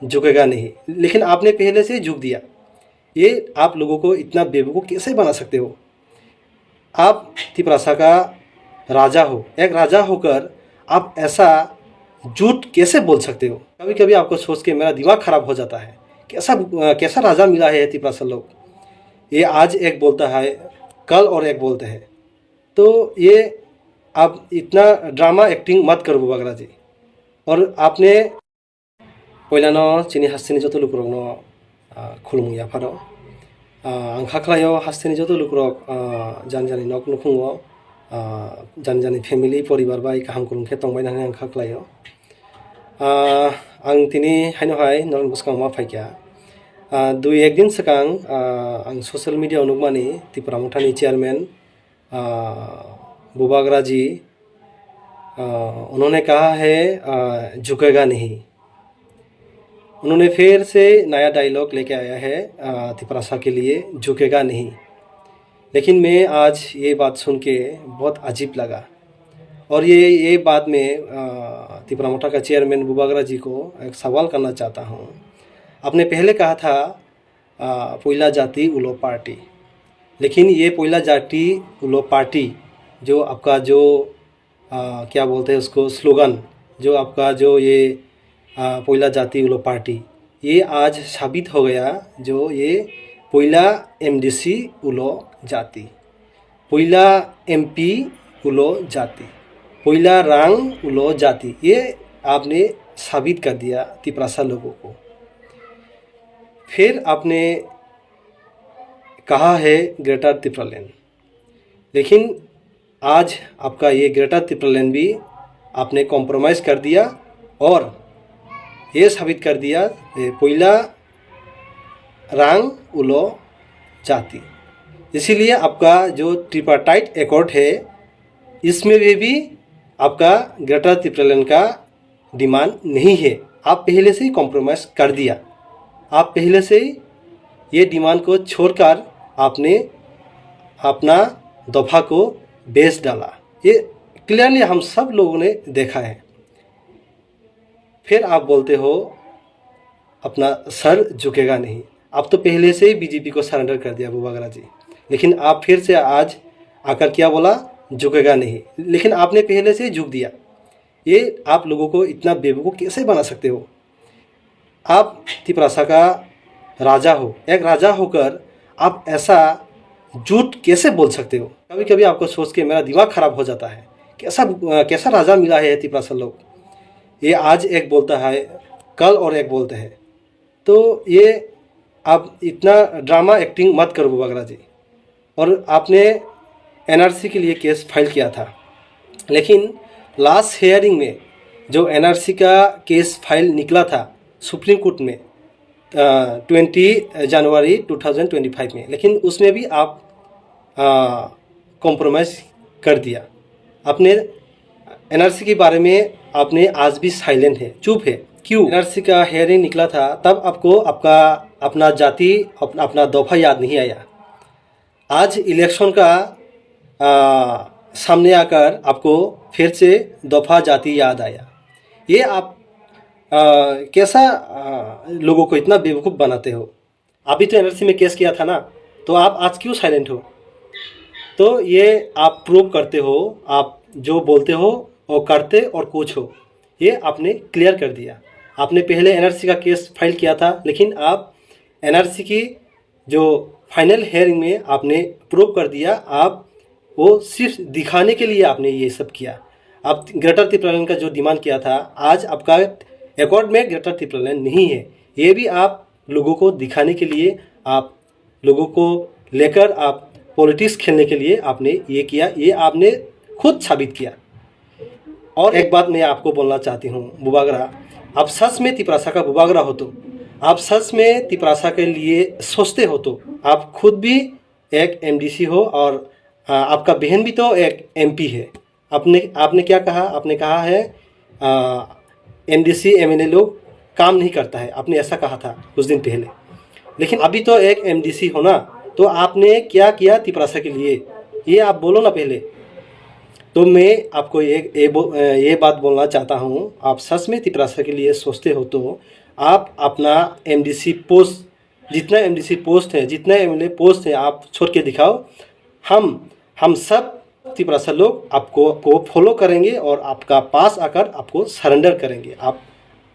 झुकेगा नहीं, लेकिन आपने पहले से झुक दिया। ये आप लोगों को इतना बेवकूफ़ कैसे बना सकते हो? आप तिपरासा का राजा हो, एक राजा होकर आप ऐसा झूठ कैसे बोल सकते हो? कभी कभी आपको सोच के मेरा दिमाग खराब हो जाता है। कैसा कैसा राजा मिला है तिपरासा लोग। ये आज एक बोलता है, कल और एक बोलते हैं। तो ये आप इतना ड्रामा एक्टिंग मत करो बुबागरा जी। और आपने पहिलानो चिनी हास्तिनि जत लुकुरकनो खुलुमु याफारो आं खाख्लायाव हास्तिनि जत लुकुरक जानि जानि नक नुखुङो जानि जानि फेमिलि परिबार बाय काहाम खुलुमखे तंबाय होननानै आं खाख्लायो। आं दिनै हायनोहाय नरेन बुसकां मा फायखिया दुई एक दिन सिगां आं ससियेल मिडियायाव नुगमानि त्रिपुरा मुथानि चेयरमैन बुबागरा जी उन्होंने कहा है झुकेगा नहीं। उन्होंने फिर से नया डायलॉग लेके आया है तिपरासा के लिए, झुकेगा नहीं। लेकिन मैं आज ये बात सुन के बहुत अजीब लगा और ये बात में त्रिपुरा मुठा का चेयरमैन बुबागरा जी को एक सवाल करना चाहता हूँ। आपने पहले कहा था पहिला जाति उलो पार्टी, लेकिन ये पहिला जाति उलो पार्टी जो आपका जो क्या बोलते हैं उसको स्लोगन, जो आपका जो ये पहिला जाति उलो पार्टी, ये आज साबित हो गया जो ये पहिला एमडीसी उलो जाति, पहिला एमपी उलो जाति, पहिला रंग उलो जाति, ये आपने साबित कर दिया तिपरासा लोगों को। फिर आपने कहा है ग्रेटर त्रिपुरालैंड, लेकिन आज आपका ये ग्रेटर त्रिपुरालैंड भी आपने कॉम्प्रोमाइज़ कर दिया और ये साबित कर दिया पहिला रंग उलो जाति। इसीलिए आपका जो ट्रिपार्टाइट एकॉर्ड है इसमें भी आपका ग्रेटर त्रिपुरालैंड का डिमांड नहीं है। आप पहले से ही कॉम्प्रोमाइज़ कर दिया। आप पहले से ही ये डिमांड को छोड़कर आपने अपना दफ़ा को बेच डाला। ये क्लियरली हम सब लोगों ने देखा है। फिर आप बोलते हो अपना सर झुकेगा नहीं। आप तो पहले से ही बीजेपी को सरेंडर कर दिया बुबागरा जी, लेकिन आप फिर से आज आकर क्या बोला, झुकेगा नहीं, लेकिन आपने पहले से ही झुक दिया। ये आप लोगों को इतना बेवकूफ़ कैसे बना सकते हो? आप तिपरासा का राजा हो, एक राजा होकर आप ऐसा झूठ कैसे बोल सकते हो? कभी कभी आपको सोच के मेरा दिमाग खराब हो जाता है। कैसा राजा मिला है तिपरासा लोग। ये आज एक बोलता है, कल और एक बोलते हैं। तो ये आप इतना ड्रामा एक्टिंग मत करो बुबागरा जी। और आपने एनआरसी के लिए केस फाइल किया था, लेकिन लास्ट हियरिंग में जो एनआरसी का केस फाइल निकला था सुप्रीम कोर्ट में 20 जनवरी 2025 में, लेकिन उसमें भी आप कॉम्प्रोमाइज़ कर दिया। आपने एनआरसी के बारे में आपने आज भी साइलेंट है, चुप है। क्यों? एनआरसी का हियरिंग निकला था तब आपको आपका अपना जाति अपना दफ़ा याद नहीं आया। आज इलेक्शन का सामने आकर आपको फिर से दफ़ा जाति याद आया। ये आप कैसा लोगों को इतना बेवकूफ़ बनाते हो? अभी तो एनआरसी में केस किया था ना, तो आप आज क्यों साइलेंट हो? तो ये आप प्रूव करते हो, आप जो बोलते हो वो करते और कुछ हो, ये आपने क्लियर कर दिया। आपने पहले एनआरसी का केस फाइल किया था, लेकिन आप एनआरसी की जो फाइनल हियरिंग में आपने प्रूव कर दिया। आप वो सिर्फ दिखाने के लिए आपने ये सब किया। आप ग्रेटर त्रिपुरालैंड का जो डिमांड किया था, आज आपका एकॉर्ड में ग्रेटर त्रिपुरालैंड नहीं है। ये भी आप लोगों को दिखाने के लिए, आप लोगों को लेकर आप पॉलिटिक्स खेलने के लिए आपने ये किया। ये आपने खुद साबित किया। और एक बात मैं आपको बोलना चाहती हूँ बुबागरा, आप सच में तिपरासा का बुबागरा हो तो, आप सच में तिपरासा के लिए सोचते हो तो, आप खुद भी एक एमडीसी हो और आपका बहन भी तो एक एमपी है। आपने क्या कहा? आपने कहा है एमडीसी एमएनए लोग काम नहीं करता है, आपने ऐसा कहा था कुछ दिन पहले। लेकिन अभी तो एक एमडीसी हो ना, तो आपने क्या किया तिपरासा के लिए, ये आप बोलो ना पहले। तो मैं आपको ये बात बोलना चाहता हूँ, आप सच में तिपरासा के लिए सोचते हो तो आप अपना एमडीसी पोस्ट, जितना एमडीसी पोस्ट है, जितना एमएलए पोस्ट है, आप छोड़ के दिखाओ। हम सब तिपरासा लोग आपको फॉलो करेंगे और आपका पास आकर आपको सरेंडर करेंगे। आप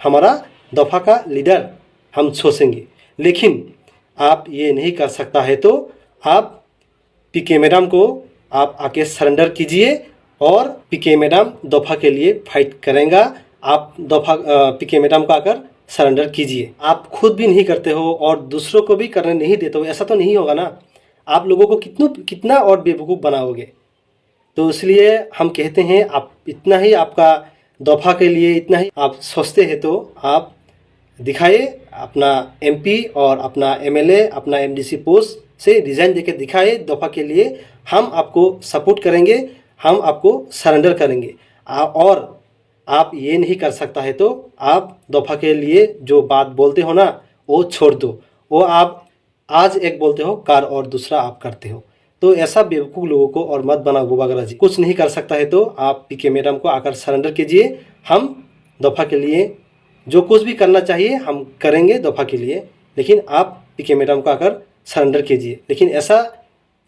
हमारा दफा का लीडर हम सोचेंगे। लेकिन आप ये नहीं कर सकता है तो आप पीके मैडम को आप आके सरेंडर कीजिए और पीके मैडम दफा के लिए फाइट करेंगे। आप दफा पीके मैडम को आकर सरेंडर कीजिए। आप खुद भी नहीं करते हो और दूसरों को भी करने नहीं देते हो, ऐसा तो नहीं होगा ना। आप लोगों को कितना और बेवकूफ़ बनाओगे। तो इसलिए हम कहते हैं आप इतना ही आपका दफा के लिए इतना ही आप सोचते हैं तो आप दिखाइए अपना एमपी और अपना एमएलए, अपना एमडीसी पोस्ट से रिजाइन देके दिखाइए दफा के लिए। हम आपको सपोर्ट करेंगे, हम आपको सरेंडर करेंगे। और आप ये नहीं कर सकता है तो आप दफा के लिए जो बात बोलते हो ना वो छोड़ दो। वो आप आज एक बोलते हो कार और दूसरा आप करते हो। तो ऐसा बेवकूफ़ लोगों को और मत बनाओ बुबागरा जी। कुछ नहीं कर सकता है तो आप पीके मैडम को आकर सरेंडर कीजिए। हम दफा के लिए जो कुछ भी करना चाहिए हम करेंगे दफा के लिए, लेकिन आप पीके मैडम को आकर सरेंडर कीजिए। लेकिन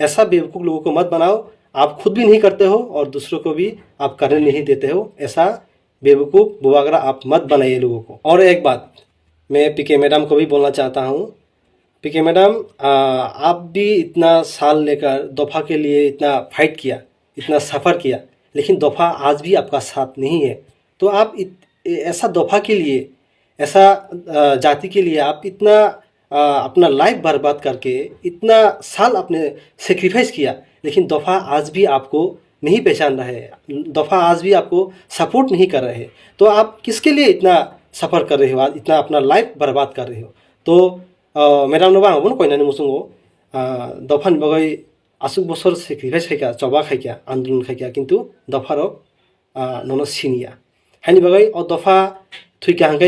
ऐसा बेवकूफ़ लोगों को मत बनाओ। आप खुद भी नहीं करते हो और दूसरों को भी आप करने नहीं देते हो। ऐसा बेवकूफ़ बुबागरा आप मत बनाइए लोगों को। और एक बात मैं पीके मैडम को भी बोलना चाहता हूँ, पीके मैडम आप भी इतना साल लेकर दफा के लिए इतना फाइट किया, इतना सफ़र किया, लेकिन दफा आज भी आपका साथ नहीं है। तो आप ऐसा दफा के लिए, ऐसा जाति के लिए आप इतना अपना लाइफ बर्बाद करके इतना साल आपने सेक्रीफाइस किया, लेकिन दफा आज भी आपको नहीं पहचान रहा है, दफा आज भी आपको सपोर्ट नहीं कर रहे हैं। तो आप किसके लिए इतना सफ़र कर रहे हो, आज इतना अपना लाइफ बर्बाद कर रहे हो। तो मैडम नोबा हम कोई नानी मुसुंगो दफा बगै आसुक बसर सेक्रीफाइस खाइका चबा खाइका आंदोलन खाइका किंतु दफार नोनो सिनिया हानि बगै और दफा थुइका हांगाय